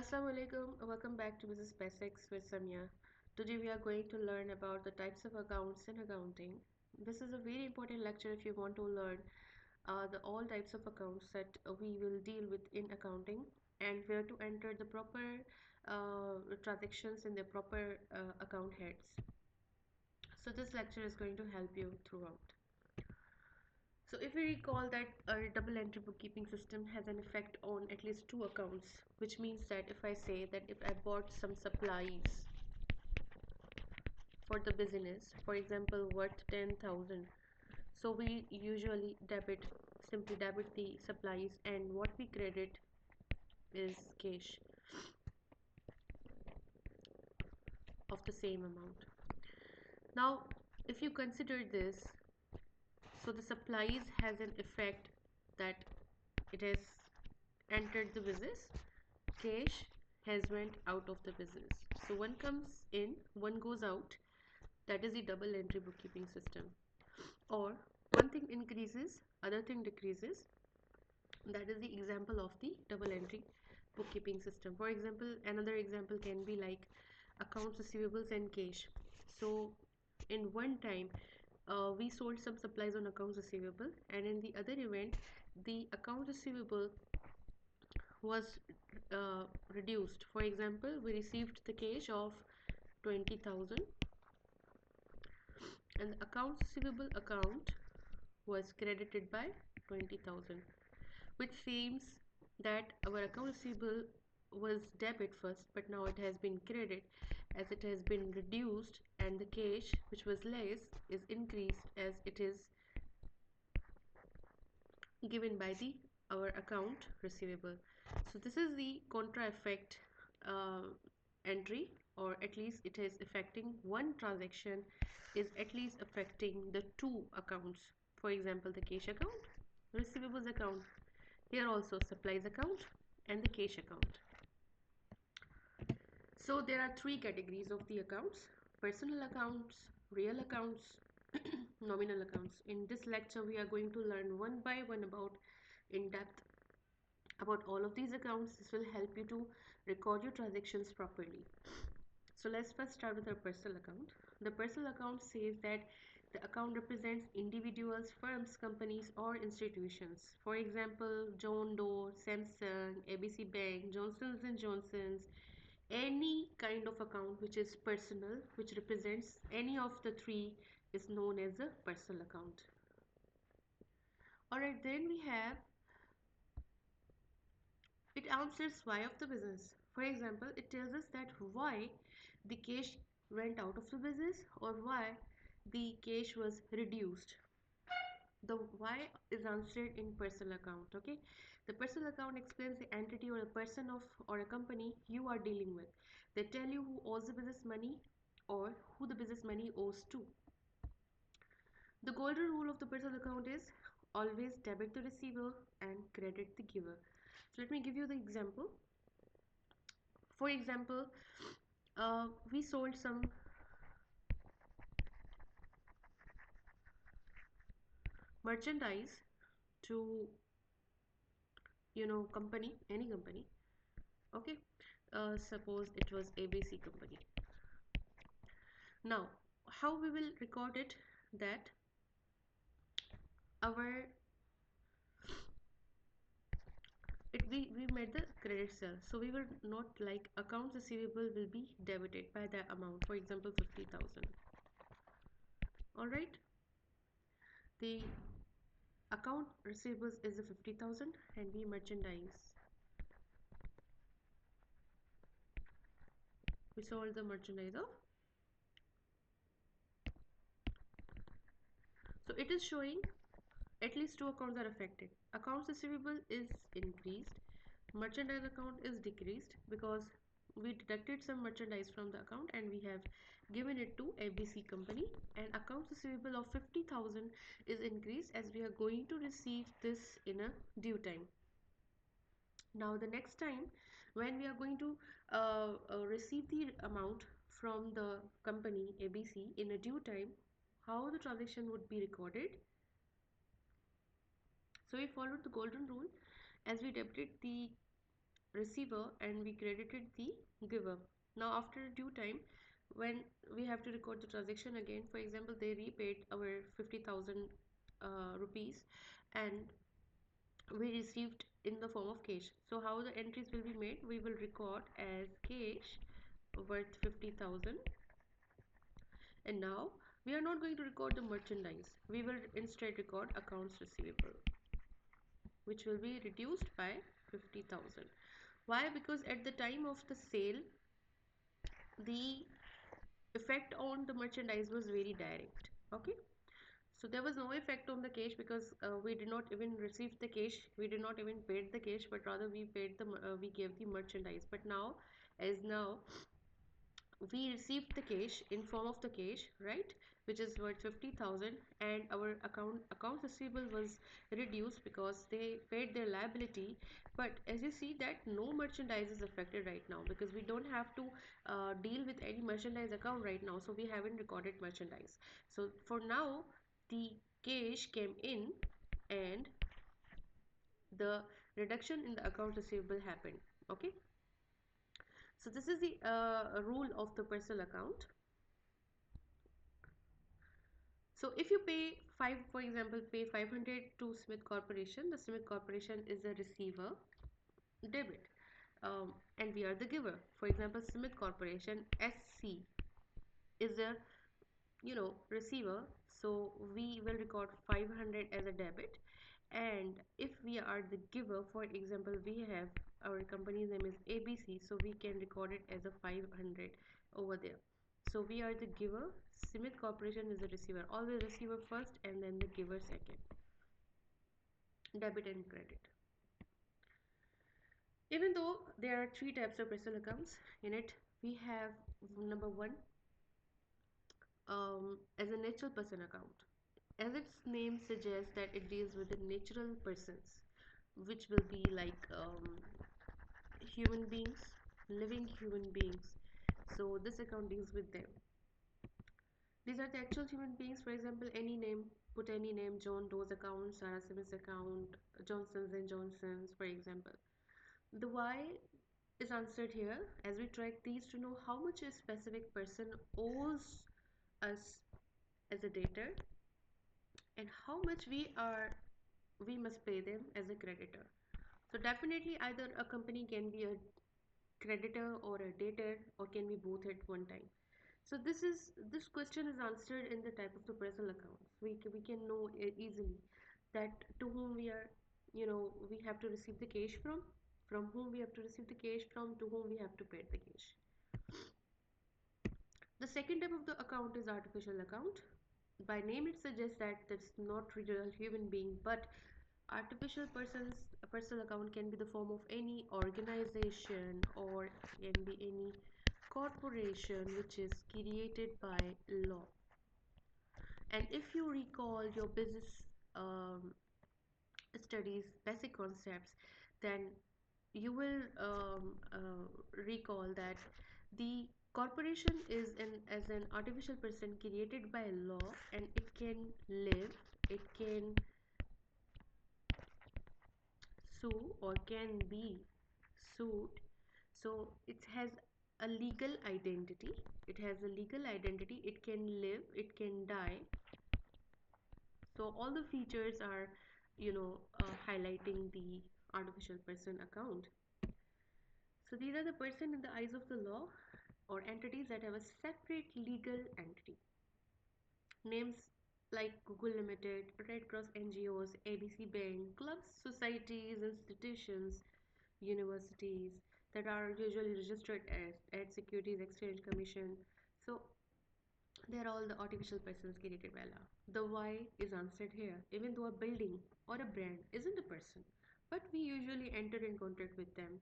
Assalamu alaikum, welcome back to Business Basics with Samia. Today we are going to learn about the types of accounts in accounting. This is a very important lecture if you want to learn the all types of accounts that we will deal with in accounting and where to enter the proper transactions in the proper account heads. So this lecture is going to help you throughout. So if we recall that a double entry bookkeeping system has an effect on at least two accounts, which means that if I say that if I bought some supplies for the business, for example, worth 10,000, so we usually simply debit the supplies, and what we credit is cash of the same amount. Now, if you consider this, so the supplies has an effect that it has entered the business, cash has went out of the business. So one comes in, one goes out. That is the double entry bookkeeping system. Or one thing increases, other thing decreases. That is the example of the double entry bookkeeping system. For example, another example can be like accounts receivables and cash. So in one time we sold some supplies on accounts receivable, and in the other event the accounts receivable was reduced. For example, we received the cash of 20,000 and the accounts receivable account was credited by 20,000, which seems that our account receivable was debit first, but now it has been credit as it has been reduced, and the cash which was less is increased as it is given by the our account receivable. So this is the contra effect entry, or at least it is affecting one transaction, is at least affecting the two accounts. For example, the cash account, receivables account, here also supplies account and the cash account. So there are three categories of the accounts: personal accounts, real accounts, nominal accounts. In this lecture we are going to learn one by one about in depth about all of these accounts. This will help you to record your transactions properly. So let's first start with our personal account. The personal account says that the account represents individuals, firms, companies, or institutions. For example, John Doe, Samsung, ABC Bank, Johnson's and Johnson's. Any kind of account which is personal, which represents any of the three, is known as a personal account. Alright, then we have, it answers why of the business. For example, it tells us that why the cash went out of the business or why the cash was reduced. The why is answered in personal account. Okay, the personal account explains the entity or a person of or a company you are dealing with. They tell you who owes the business money or who the business money owes to. The golden rule of the personal account is always debit the receiver and credit the giver. So let me give you the example. For example, we sold some merchandise to company, any company. Okay, suppose it was ABC company. Now how we will record it, that our we made the credit sale, so we will not like accounts receivable will be debited by the amount, for example 50,000. all right, the account receivables is a 50,000 and we sold the merchandise of, so it is showing at least two accounts are affected. Accounts receivable is increased, merchandise account is decreased because we deducted some merchandise from the account and we have given it to ABC company, and accounts receivable of 50,000 is increased as we are going to receive this in a due time. Now the next time when we are going to receive the amount from the company ABC in a due time, how the transaction would be recorded. So we followed the golden rule as we debited the receiver and we credited the giver. Now after due time, when we have to record the transaction again, for example, they repaid our 50,000 rupees and we received in the form of cash. So how the entries will be made? We will record as cash worth 50,000, and now we are not going to record the merchandise. We will instead record accounts receivable, which will be reduced by 50,000. Why? Because at the time of the sale, the effect on the merchandise was very direct. Okay, so there was no effect on the cash because we did not even receive the cash, we did not even paid the cash, but rather we paid the we gave the merchandise. But now, as now we received the cash in form of the cash, right, which is worth 50,000, and our accounts receivable was reduced because they paid their liability. But as you see that no merchandise is affected right now because we don't have to deal with any merchandise account right now, so we haven't recorded merchandise. So for now the cash came in and the reduction in the account receivable happened. Okay, so this is the rule of the personal account. So if you pay five, for example, pay 500 to Smith Corporation, the Smith Corporation is a receiver, debit, and we are the giver. For example, Smith Corporation SC is a receiver, so we will record 500 as a debit. And if we are the giver, for example, we have our company's name is ABC, so we can record it as a 500 over there. So we are the giver, Smith Corporation is the receiver, always receiver first and then the giver second. Debit and credit. Even though there are three types of personal accounts in it, we have number one, as a natural person account. As its name suggests that it deals with the natural persons, which will be like human beings, living human beings. So this account deals with them. These are the actual human beings. For example, any name, put any name, John Doe's account, Sarah Smith's account, Johnson's and Johnson's, for example. The why is answered here as we track these to know how much a specific person owes us as a debtor and how much we must pay them as a creditor. So definitely either a company can be a creditor or a debtor or can be both at one time. So this question is answered in the type of the personal accounts. We can know easily that to whom we are, we have to receive the cash from whom we have to receive the cash from, to whom we have to pay the cash. The second type of the account is artificial account. By name it suggests that it's not real human being, but artificial personal account can be the form of any organization or can be any corporation which is created by law. And if you recall your business studies basic concepts, then you will recall that the corporation is as an artificial person created by law, and it can live, it can sue or can be sued. So it has a legal identity, it can live, it can die. So all the features are highlighting the artificial person account. So these are the person in the eyes of the law or entities that have a separate legal entity. Names like Google Limited, Red Cross NGOs, ABC Bank, clubs, societies, institutions, universities that are usually registered at Securities Exchange Commission. So they're all the artificial persons created by law. The why is answered here. Even though a building or a brand isn't a person, but we usually enter in contract with them.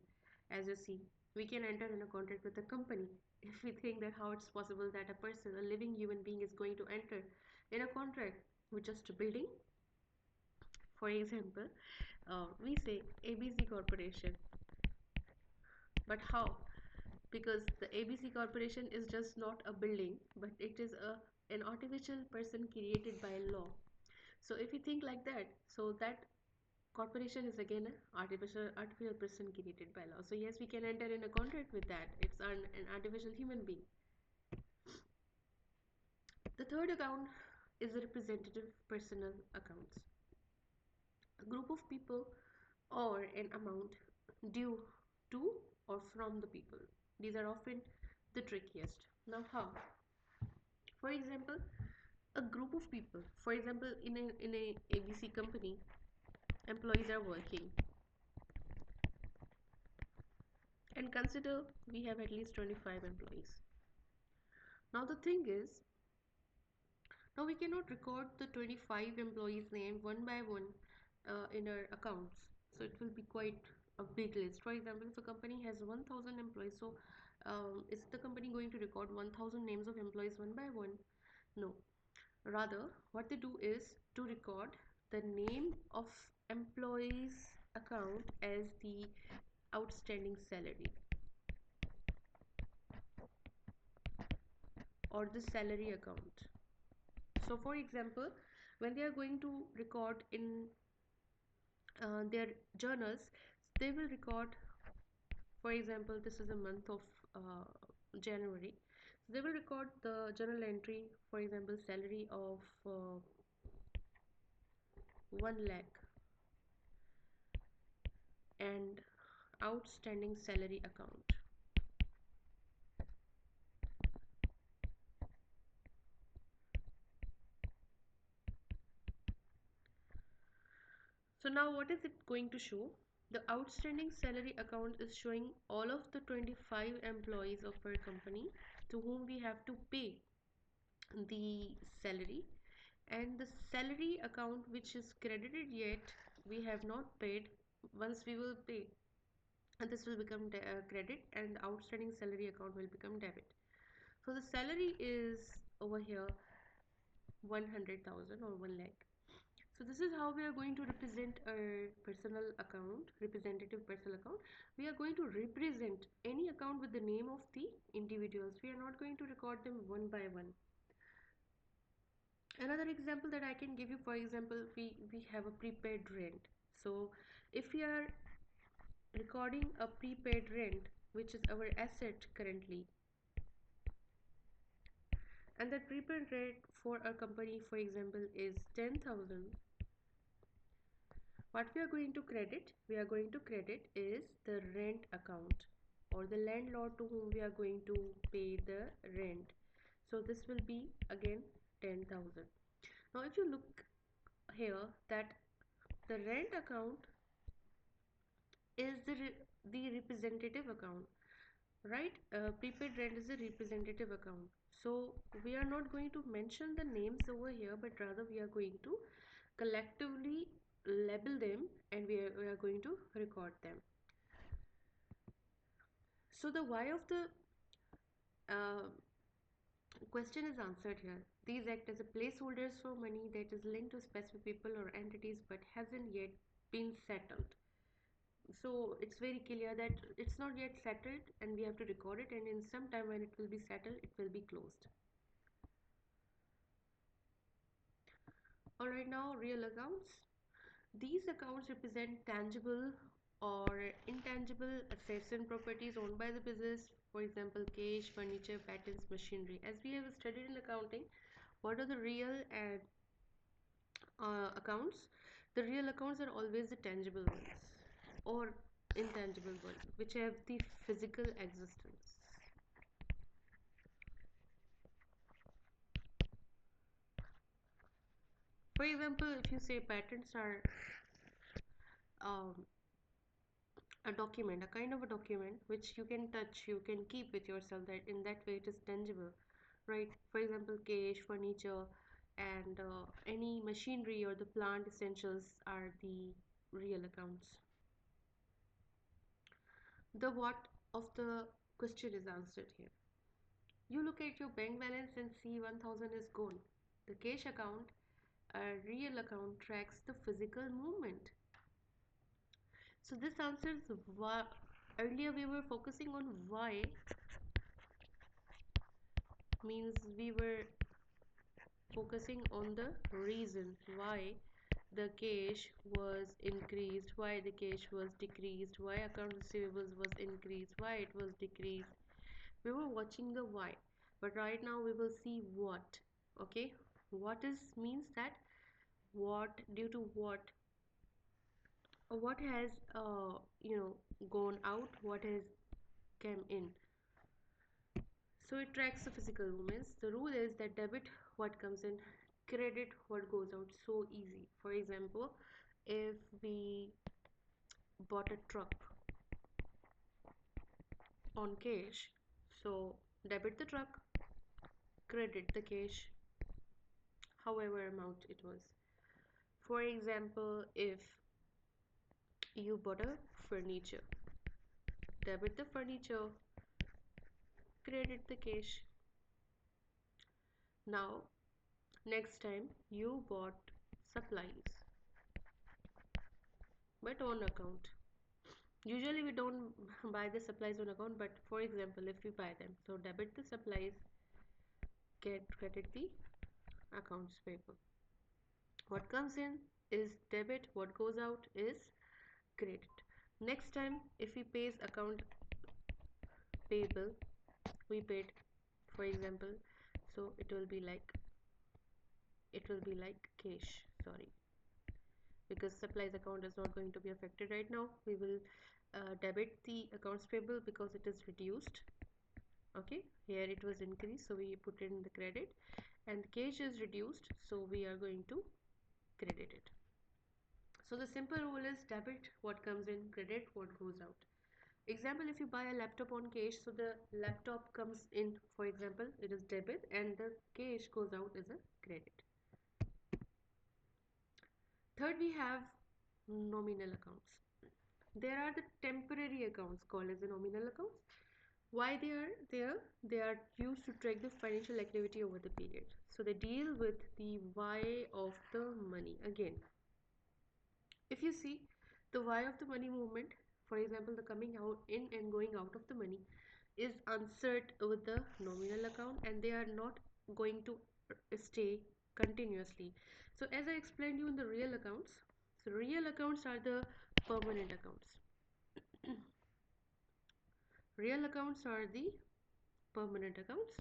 As you see, we can enter in a contract with a company if we think that how it's possible that a person, a living human being, is going to enter in a contract with just a building. For example, we say ABC Corporation, but how? Because the ABC Corporation is just not a building, but it is an artificial person created by law. So if you think like that, so that Corporation is again an artificial person created by law. So yes, we can enter in a contract with that. It's an artificial human being. The third account is the representative personal accounts. A group of people or an amount due to or from the people. These are often the trickiest. Now, how? For example, a group of people. For example, in a ABC company, employees are working, and consider we have at least 25 employees. Now the thing is, now we cannot record the 25 employees' name one by one in our accounts. So it will be quite a big list. For example, if a company has 1,000 employees, so is the company going to record 1,000 names of employees one by one? No. Rather, what they do is to record the name of employees account as the outstanding salary or the salary account. So for example, when they are going to record in their journals, they will record, for example, this is a month of uh, January. So they will record the journal entry, for example, salary of 1 lakh and outstanding salary account. So now what is it going to show? The outstanding salary account is showing all of the 25 employees of our company to whom we have to pay the salary, and the salary account which is credited yet we have not paid. Once we will pay, and this will become credit, and outstanding salary account will become debit. So the salary is over here 100,000 or 1 lakh. So this is how we are going to represent our personal account, representative personal account. We are going to represent any account with the name of the individuals. We are not going to record them one by one. Another example that I can give you, for example, we have a prepaid rent. So if we are recording a prepaid rent, which is our asset currently, and that prepaid rent for a company, for example, is 10,000, what we are going to credit? We are going to credit is the rent account or the landlord to whom we are going to pay the rent. So this will be again 10,000. Now if you look here, that the rent account is the representative account, right? Prepaid rent is a representative account. So we are not going to mention the names over here, but rather we are going to collectively label them, and we are going to record them. So the why of the uh, question is answered here. These act as a placeholders for money that is linked to specific people or entities but hasn't yet been settled. So it's very clear that it's not yet settled and we have to record it, and in some time when it will be settled, it will be closed. Alright, now real accounts. These accounts represent tangible or intangible assets and properties owned by the business, for example, cash, furniture, patents, machinery. As we have studied in accounting, what are the real and accounts? The real accounts are always the tangible ones or intangible ones, which have the physical existence. For example, if you say patents are um, a document, a kind of a document which you can touch, you can keep with yourself, that in that way it is tangible, right? For example, cash, furniture, and any machinery or the plant essentials are the real accounts. The what of the question is answered here. You look at your bank balance and see 1000 is gone. The cash account, a real account, tracks the physical movement. So this answers why. Earlier we were focusing on why, means we were focusing on the reason why the cash was increased, why the cash was decreased, why account receivables was increased, why it was decreased. We were watching the why, but right now we will see what. Okay, what is means that what, due to what has gone out, what has came in. So it tracks the physical movements. The rule is that debit what comes in, credit what goes out. So easy. For example, if we bought a truck on cash, so debit the truck, credit the cash, however amount it was. For example, if you bought a furniture, debit the furniture, credit the cash. Now, next time you bought supplies but on account. Usually we don't buy the supplies on account, but for example, if we buy them, so debit the supplies, get credit the accounts payable. What comes in is debit, what goes out is credit. Next time, if we pays account payable, we paid, for example, so it will be like cash, sorry, because supplies account is not going to be affected right now. We will debit the accounts payable because it is reduced. Okay, here it was increased, so we put in the credit, and cash is reduced, so we are going to credit it. So the simple rule is debit what comes in, credit what goes out. Example, if you buy a laptop on cash, so the laptop comes in, for example, it is debit, and the cash goes out as a credit. Third, we have nominal accounts. There are the temporary accounts called as the nominal accounts. Why they are there? They are used to track the financial activity over the period. So they deal with the why of the money. Again, if you see the why of the money movement, for example, the coming out in and going out of the money is answered with the nominal account, and they are not going to stay continuously. So as I explained you in the real accounts, so real accounts are the permanent accounts. Real accounts are the permanent accounts,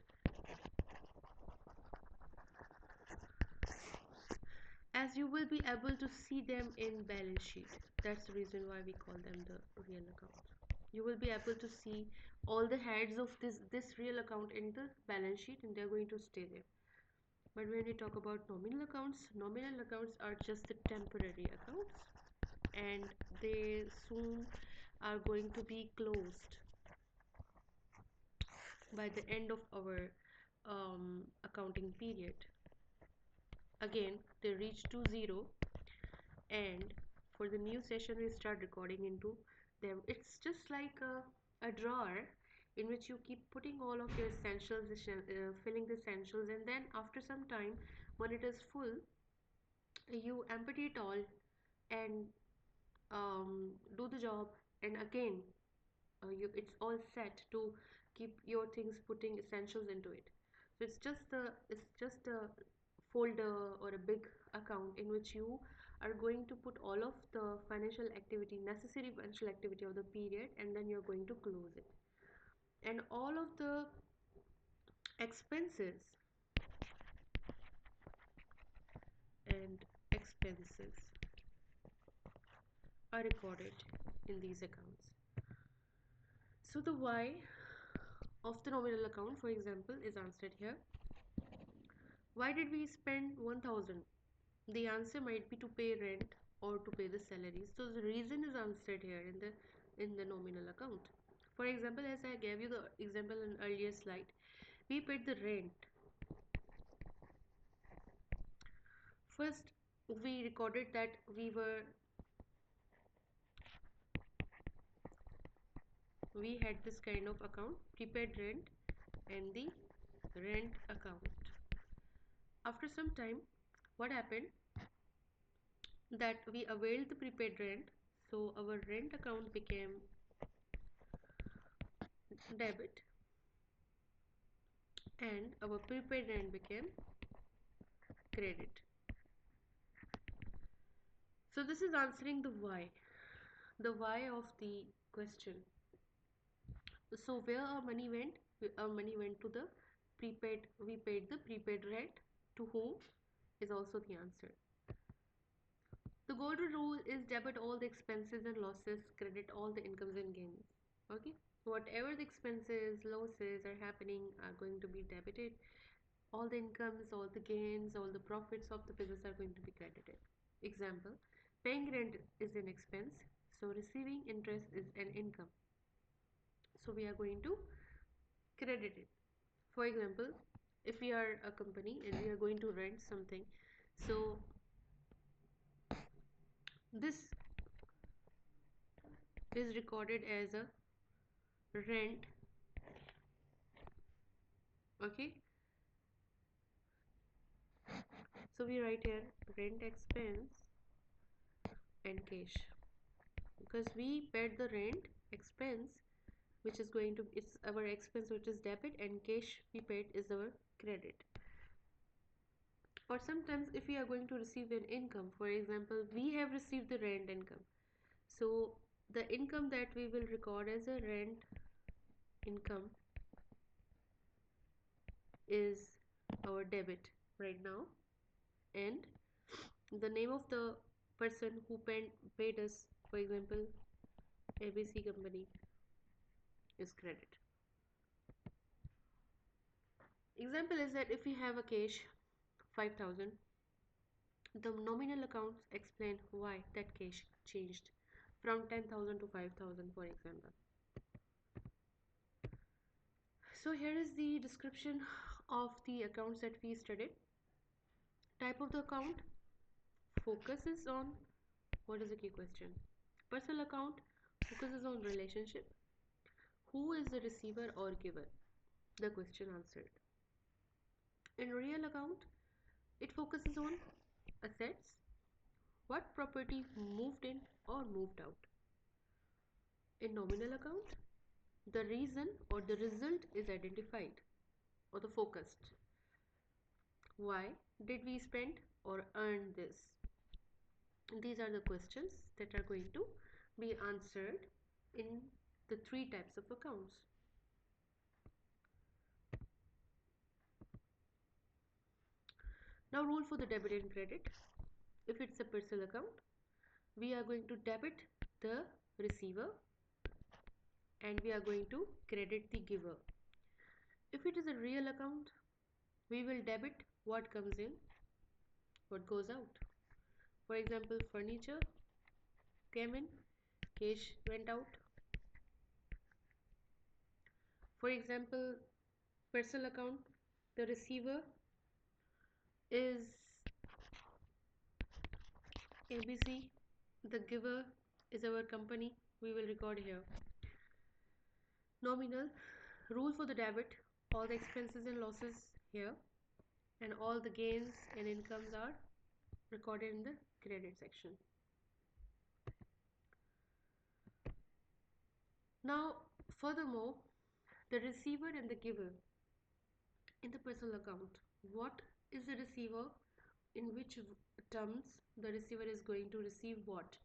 as you will be able to see them in balance sheet. That's the reason why we call them the real account. You will be able to see all the heads of this real account in the balance sheet, and they're going to stay there. But when we talk about nominal accounts are just the temporary accounts, and they soon are going to be closed by the end of our accounting period. Again, they reach to zero, and for the new session we start recording into them. It's just like a drawer in which you keep putting all of your essentials, filling the essentials, and then after some time when it is full, you empty it all and do the job, and again it's all set to keep your things, putting essentials into it. So it's just a folder or a big account in which you are going to put all of the financial activity, necessary financial activity of the period, and then you're going to close it, and all of the expenses and expenses are recorded in these accounts. So the why of the nominal account, for example, is answered here. Why did we spend 1000? The answer might be to pay rent or to pay the salaries. So the reason is answered here in the nominal account. For example, as I gave you the example in earlier slide, we paid the rent. First, we recorded that we had this kind of account, prepaid rent and the rent account. After some time, what happened? That we availed the prepaid rent, so our rent account became debit and our prepaid rent became credit. So this is answering the why of the question. So where our money went? Our money went to the prepaid, we paid the prepaid rent. To whom is also the answer. The golden rule is debit all the expenses and losses, credit all the incomes and gains. Okay, whatever the expenses, losses are happening are going to be debited. All the incomes, all the gains, all the profits of the business are going to be credited. Example, paying rent is an expense, so receiving interest is an income. So we are going to credit it. For example, if we are a company and we are going to rent something, so this is recorded as a rent. Okay, so we write here rent expense and cash, because we paid the rent expense, which is going to, it's our expense which is debit, and cash we paid is our credit. Or sometimes if we are going to receive an income, for example, we have received the rent income, so the income that we will record as a rent income is our debit right now, and the name of the person who paid us, for example ABC company, is credit. Example is that if we have a cash 5,000, the nominal accounts explain why that cash changed from 10,000 to 5,000, for example. So here is the description of the accounts that we studied. Type of the account focuses on, what is the key question? Personal account focuses on relationship. Who is the receiver or giver? The question answered. In real account, it focuses on assets, what property moved in or moved out. In nominal account, the reason or the result is identified or the focused. Why did we spend or earn this? These are the questions that are going to be answered in the three types of accounts. Now, rule for the debit and credit. If it's a personal account, we are going to debit the receiver and we are going to credit the giver. If it is a real account, we will debit what comes in, what goes out. For example, furniture came in, cash went out. For example, personal account, the receiver is ABC, the giver is our company, we will record here. Nominal, rule for the debit, all the expenses and losses here, and all the gains and incomes are recorded in the credit section. Now, furthermore, the receiver and the giver in the personal account, what is the receiver, in which terms the receiver is going to receive what?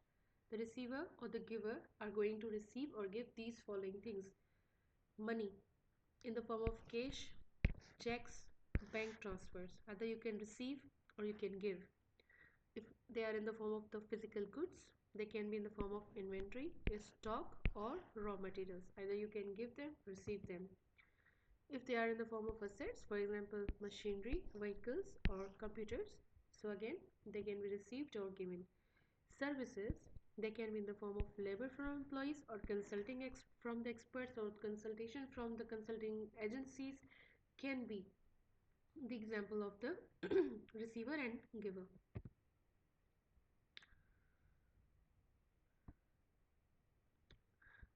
The receiver or the giver are going to receive or give these following things: money in the form of cash, checks, bank transfers. Either you can receive or you can give. If they are in the form of the physical goods, they can be in the form of inventory, stock, or raw materials. Either you can give them, receive them. If they are in the form of assets, for example, machinery, vehicles, or computers, so again, they can be received or given. Services, they can be in the form of labor from employees or consulting from the experts, or consultation from the consulting agencies can be the example of the receiver and giver.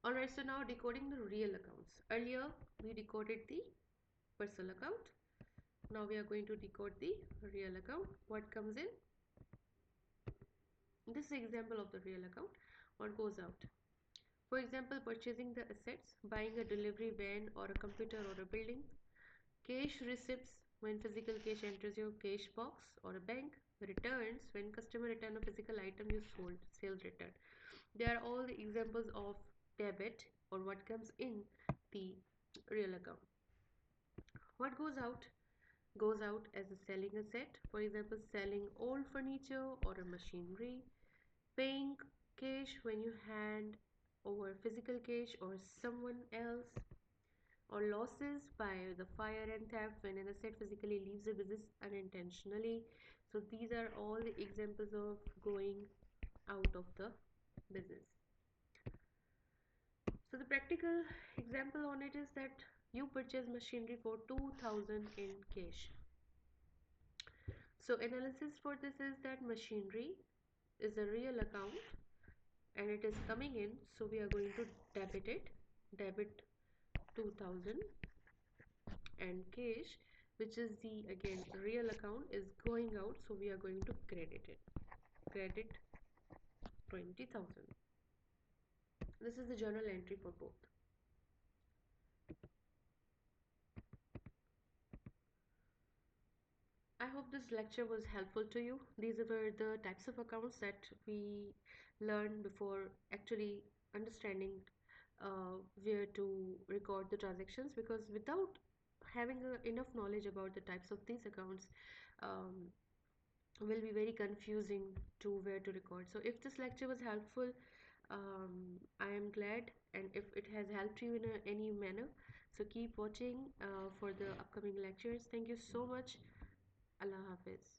Alright, so now decoding the real accounts. Earlier we decoded the personal account. Now we are going to decode the real account. What comes in? This is an example of the real account. What goes out? For example, purchasing the assets, buying a delivery van or a computer or a building. Cash receipts when physical cash enters your cash box, or a bank. Returns when customer return a physical item you sold, sales return. They are all the examples of debit, or what comes in the real account. What goes out as a selling asset, for example selling old furniture or a machinery. Paying cash when you hand over physical cash or someone else. Or losses by the fire and theft when an asset physically leaves a business unintentionally. So these are all the examples of going out of the business. So the practical example on it is that you purchase machinery for 2000 in cash. So analysis for this is that machinery is a real account and it is coming in, so we are going to debit it, debit 2000, and cash, which is the again real account, is going out, so we are going to credit it, credit 20,000. This is the journal entry for both. I hope this lecture was helpful to you. These were the types of accounts that we learned before actually understanding where to record the transactions, because without having enough knowledge about the types of these accounts, um, will be very confusing to where to record. So if this lecture was helpful, I am glad, and if it has helped you in any manner, so keep watching for the upcoming lectures. Thank you so much. Allah Hafiz.